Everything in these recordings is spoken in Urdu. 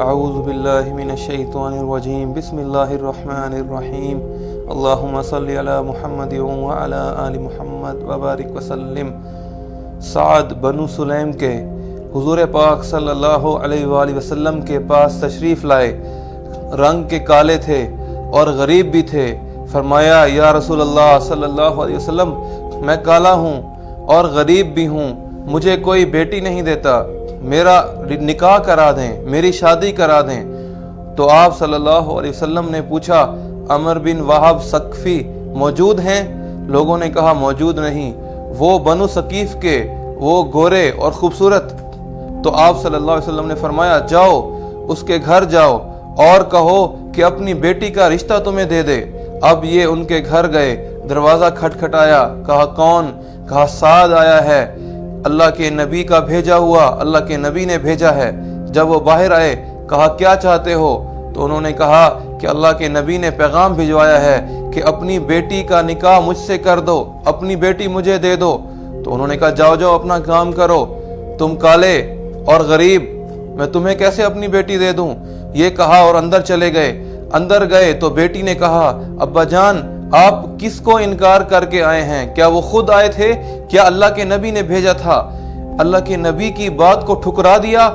اعوذ باللہ من الشیطان الرجیم بسم اللہ الرحمن الرحیم اللہم صلی علی محمد وعلی آل محمد وبارک وسلم۔ سعد بنو سلیم کے حضور پاک صلی اللہ علیہ وآلہ وسلم کے پاس تشریف لائے۔ رنگ کے کالے تھے اور غریب بھی تھے۔ فرمایا یا رسول اللہ صلی اللہ علیہ وسلم، میں کالا ہوں اور غریب بھی ہوں، مجھے کوئی بیٹی نہیں دیتا، میرا نکاح کرا دیں، میری شادی کرا دیں۔ تو آپ صلی اللہ علیہ وسلم نے پوچھا عمر بن وہب ثقفی موجود ہیں؟ لوگوں نے کہا موجود نہیں، وہ بنو ثقیف کے، وہ گورے اور خوبصورت۔ تو آپ صلی اللہ علیہ وسلم نے فرمایا جاؤ اس کے گھر جاؤ اور کہو کہ اپنی بیٹی کا رشتہ تمہیں دے دے۔ اب یہ ان کے گھر گئے، دروازہ کھٹکھٹایا، کہا کون؟ کہا سعد آیا ہے، اللہ کے نبی کا بھیجا ہوا، اللہ کے نبی نے بھیجا ہے۔ جب وہ باہر آئے کہا کیا چاہتے ہو؟ تو انہوں نے کہا کہ اللہ کے نبی نے پیغام بھجوایا ہے کہ اپنی بیٹی کا نکاح مجھ سے کر دو، اپنی بیٹی مجھے دے دو۔ تو انہوں نے کہا جاؤ جاؤ اپنا کام کرو، تم کالے اور غریب، میں تمہیں کیسے اپنی بیٹی دے دوں؟ یہ کہا اور اندر چلے گئے۔ اندر گئے تو بیٹی نے کہا ابا جان آپ کس کو انکار کر کے آئے ہیں؟ کیا وہ خود آئے تھے؟ کیا اللہ کے نبی نے بھیجا تھا؟ اللہ کے نبی کی بات کو ٹھکرا دیا؟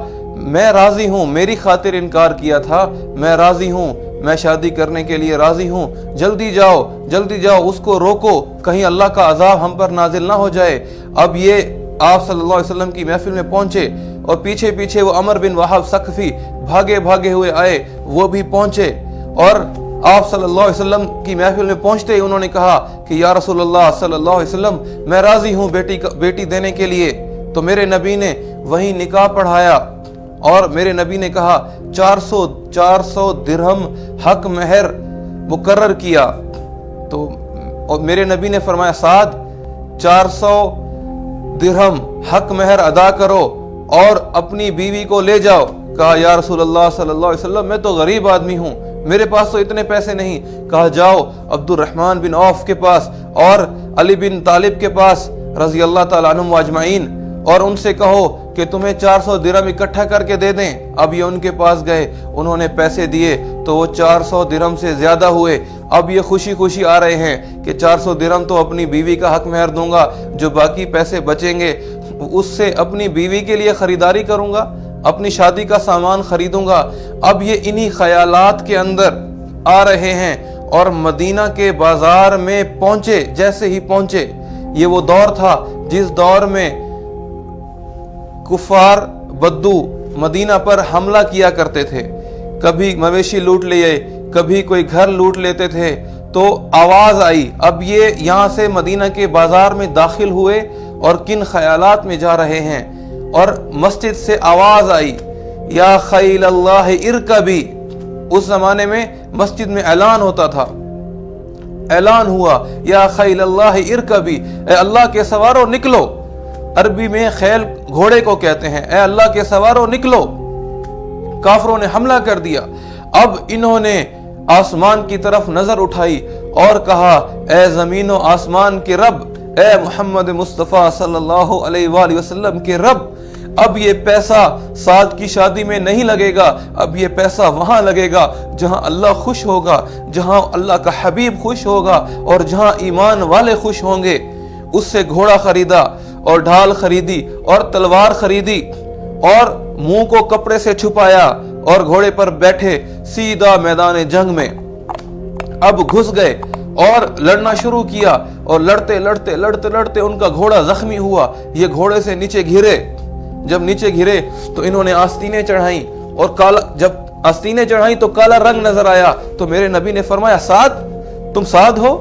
میں راضی ہوں، میری خاطر انکار کیا تھا، میں راضی ہوں، میں شادی کرنے کے لیے راضی ہوں، جلدی جاؤ جلدی جاؤ، اس کو روکو، کہیں اللہ کا عذاب ہم پر نازل نہ ہو جائے۔ اب یہ آپ صلی اللہ علیہ وسلم کی محفل میں پہنچے اور پیچھے پیچھے وہ عمر بن وہب ثقفی بھاگے بھاگے ہوئے آئے، وہ بھی پہنچے اور آپ صلی اللہ علیہ وسلم کی محفل میں پہنچتے ہی انہوں نے کہا کہ یا رسول اللہ صلی اللہ علیہ وسلم میں راضی ہوں بیٹی دینے کے لیے۔ تو میرے نبی نے وہی نکاح پڑھایا اور میرے نبی نے کہا 400 درہم حق مہر مقرر کیا۔ تو اور میرے نبی نے فرمایا سعد 400 درہم حق مہر ادا کرو اور اپنی بیوی کو لے جاؤ۔ کہا یا رسول اللہ صلی اللہ علیہ وسلم میں تو غریب آدمی ہوں، میرے پاس تو اتنے پیسے نہیں۔ کہا جاؤ عبد الرحمن بن عوف کے پاس اور علی بن طالب کے پاس رضی اللہ تعالیٰ عنہم اجمعین، اور ان سے کہو کہ تمہیں 400 درہم اکٹھا کر کے دے دیں۔ اب یہ ان کے پاس گئے، انہوں نے پیسے دیے تو وہ 400 درہم سے زیادہ ہوئے۔ اب یہ خوشی خوشی آ رہے ہیں کہ 400 درہم تو اپنی بیوی کا حق مہر دوں گا، جو باقی پیسے بچیں گے اس سے اپنی بیوی کے لیے خریداری کروں گا، اپنی شادی کا سامان خریدوں گا۔ اب یہ انہی خیالات کے اندر آ رہے ہیں اور مدینہ کے بازار میں پہنچے۔ جیسے ہی پہنچے، یہ وہ دور تھا جس دور میں کفار بدو مدینہ پر حملہ کیا کرتے تھے، کبھی مویشی لوٹ لیے، کبھی کوئی گھر لوٹ لیتے تھے۔ تو آواز آئی، اب یہ یہاں سے مدینہ کے بازار میں داخل ہوئے اور کن خیالات میں جا رہے ہیں، اور مسجد سے آواز آئی یا خیل اللہ ارکبی۔ اس زمانے میں مسجد میں اعلان ہوتا تھا، اعلان ہوا یا خیل اللہ ارکبی، اے اللہ کے سوارو نکلو۔ عربی میں خیل گھوڑے کو کہتے ہیں، اے اللہ کے سوارو نکلو۔ کافروں نے حملہ کر دیا۔ اب انہوں نے آسمان کی طرف نظر اٹھائی اور کہا اے زمین و آسمان کے رب، اے محمد مصطفیٰ صلی اللہ علیہ وآلہ وسلم کے رب، اب یہ پیسہ سعد کی شادی میں نہیں لگے گا، اب یہ پیسہ وہاں لگے گا جہاں اللہ خوش ہوگا، جہاں اللہ کا حبیب خوش ہوگا اور جہاں ایمان والے خوش ہوں گے۔ اس سے گھوڑا خریدا اور ڈھال خریدی اور تلوار خریدی اور منہ کو کپڑے سے چھپایا اور گھوڑے پر بیٹھے سیدھا میدان جنگ میں اب گھس گئے اور لڑنا شروع کیا، اور لڑتے لڑتے لڑتے لڑتے ان کا گھوڑا زخمی ہوا، یہ گھوڑے سے نیچے گرے۔ جب نیچے گرے تو انہوں نے آستینیں چڑھائیں، اور کالا، جب آستینیں چڑھائیں تو کالا رنگ نظر آیا۔ تو میرے نبی نے فرمایا سعد، تم سعد ہو؟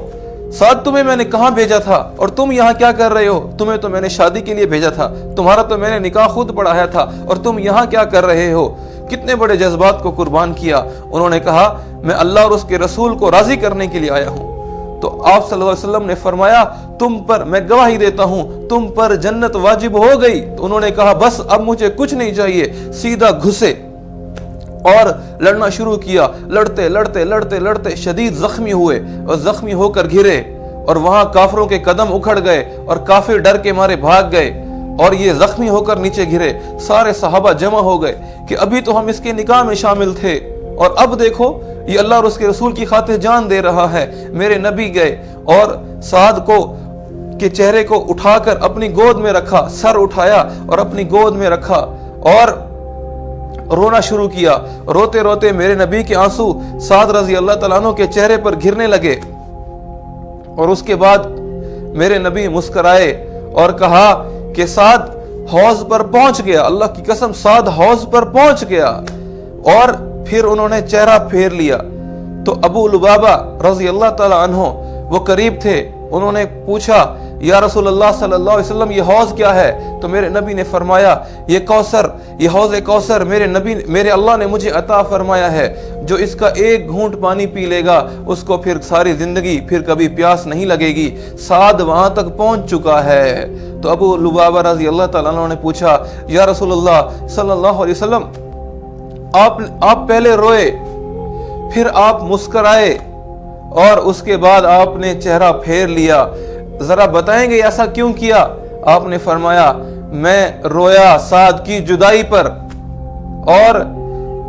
سعد تمہیں میں نے کہاں بھیجا تھا اور تم یہاں کیا کر رہے ہو؟ تمہیں تو میں نے شادی کے لیے بھیجا تھا، تمہارا تو میں نے نکاح خود پڑھایا تھا، اور تم یہاں کیا کر رہے ہو؟ کتنے بڑے جذبات کو قربان کیا۔ انہوں نے کہا میں اللہ اور اس کے رسول کو راضی کرنے کے لیے آیا ہوں۔ تو آپ صلی اللہ علیہ وسلم نے فرمایا تم پر میں گواہی دیتا ہوں تم پر جنت واجب ہو گئی۔ تو انہوں نے کہا بس اب مجھے کچھ نہیں چاہیے، سیدھا گھسے اور لڑنا شروع کیا۔ لڑتے لڑتے لڑتے لڑتے شدید زخمی ہوئے اور زخمی ہو کر گرے، اور وہاں کافروں کے قدم اکھڑ گئے اور کافر ڈر کے مارے بھاگ گئے، اور یہ زخمی ہو کر نیچے گرے۔ سارے صحابہ جمع ہو گئے، کہ ابھی تو ہم اس کے نکاح میں شامل تھے اور اب دیکھو یہ اللہ اور اس کے رسول کی خاطر جان دے رہا ہے۔ میرے نبی گئے اور سعد کے چہرے کو اٹھا کر اپنی گود میں رکھا، سر اٹھایا اور اپنی گود میں رکھا اور رونا شروع کیا۔ روتے روتے میرے نبی کے آنسو سعد رضی اللہ تعالیٰ عنہ کے چہرے پر گرنے لگے، اور اس کے بعد میرے نبی مسکرائے اور کہا کہ سعد حوض پر پہنچ گیا، اللہ کی قسم سعد حوض پر پہنچ گیا۔ اور پھر انہوں نے چہرہ پھیر لیا تو ابو لبابہ رضی اللہ تعالیٰ عنہ وہ قریب تھے، انہوں نے پوچھا یا رسول اللہ صلی اللہ علیہ وسلم یہ حوض کیا ہے؟ تو میرے نبی نے فرمایا یہ کوثر، یہ حوض کوثر میرے اللہ نے مجھے عطا فرمایا ہے، جو اس کا ایک گھونٹ پانی پی لے گا اس کو پھر ساری زندگی پھر کبھی پیاس نہیں لگے گی۔ سعد وہاں تک پہنچ چکا ہے۔ تو ابو لبابہ رضی اللہ تعالیٰ عنہ نے پوچھا یا رسول اللہ صلی اللہ علیہ وسلم آپ پہلے روئے، پھر آپ مسکرائے اور اس کے بعد آپ نے چہرہ پھیر لیا، ذرا بتائیں گے ایسا کیوں کیا؟ آپ نے فرمایا میں رویا سعد کی جدائی پر، اور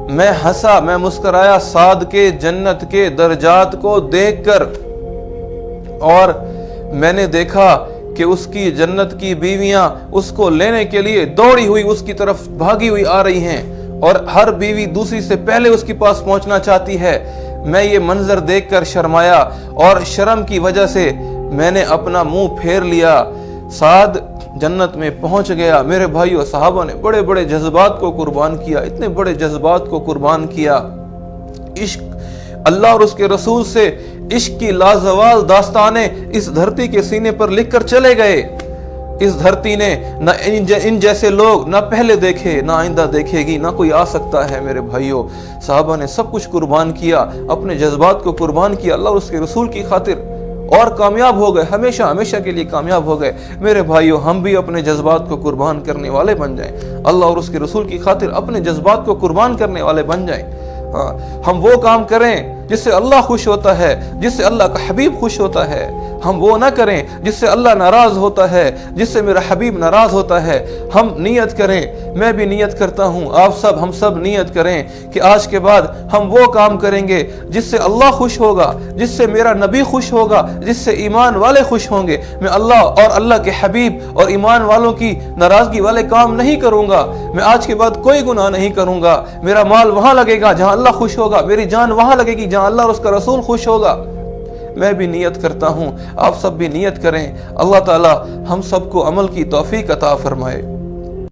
میں ہنسا، میں مسکرایا سعد کے جنت کے درجات کو دیکھ کر، اور میں نے دیکھا کہ اس کی جنت کی بیویاں اس کو لینے کے لیے دوڑی ہوئی اس کی طرف بھاگی ہوئی آ رہی ہیں، اور ہر بیوی دوسری سے پہلے اس کے پاس پہنچنا چاہتی ہے۔ میں یہ منظر دیکھ کر شرمایا اور شرم کی وجہ سے میں نے اپنا منہ پھیر لیا۔ سعد جنت میں پہنچ گیا۔ میرے بھائیو، صحابہ نے بڑے بڑے جذبات کو قربان کیا، اتنے بڑے جذبات کو قربان کیا۔ عشق، اللہ اور اس کے رسول سے عشق کی لازوال داستانیں اس دھرتی کے سینے پر لکھ کر چلے گئے۔ اس دھرتی نے نہ ان جیسے لوگ نہ پہلے دیکھے، نہ آئندہ دیکھے گی، نہ کوئی آ سکتا ہے۔ میرے بھائیوں، صحابہ نے سب کچھ قربان کیا، اپنے جذبات کو قربان کیا اللہ اور اس کے رسول کی خاطر، اور کامیاب ہو گئے، ہمیشہ ہمیشہ کے لیے کامیاب ہو گئے۔ میرے بھائیوں، ہم بھی اپنے جذبات کو قربان کرنے والے بن جائیں، اللہ اور اس کے رسول کی خاطر اپنے جذبات کو قربان کرنے والے بن جائیں۔ ہم وہ کام کریں جس سے اللہ خوش ہوتا ہے، جس سے اللہ کا حبیب خوش ہوتا ہے۔ ہم وہ نہ کریں جس سے اللہ ناراض ہوتا ہے، جس سے میرا حبیب ناراض ہوتا ہے۔ ہم نیت کریں، میں بھی نیت کرتا ہوں، ہم سب نیت کریں کہ آج کے بعد ہم وہ کام کریں گے جس سے اللہ خوش ہوگا، جس سے میرا نبی خوش ہوگا، جس سے ایمان والے خوش ہوں گے۔ میں اللہ اور اللہ کے حبیب اور ایمان والوں کی ناراضگی والے کام نہیں کروں گا۔ میں آج کے بعد کوئی گناہ نہیں کروں گا۔ میرا مال وہاں لگے گا جہاں اللہ خوش ہوگا، میری جان وہاں لگے گی جہاں اللہ اور اس کا رسول خوش ہوگا۔ میں بھی نیت کرتا ہوں، آپ سب بھی نیت کریں۔ اللہ تعالی ہم سب کو عمل کی توفیق عطا فرمائے۔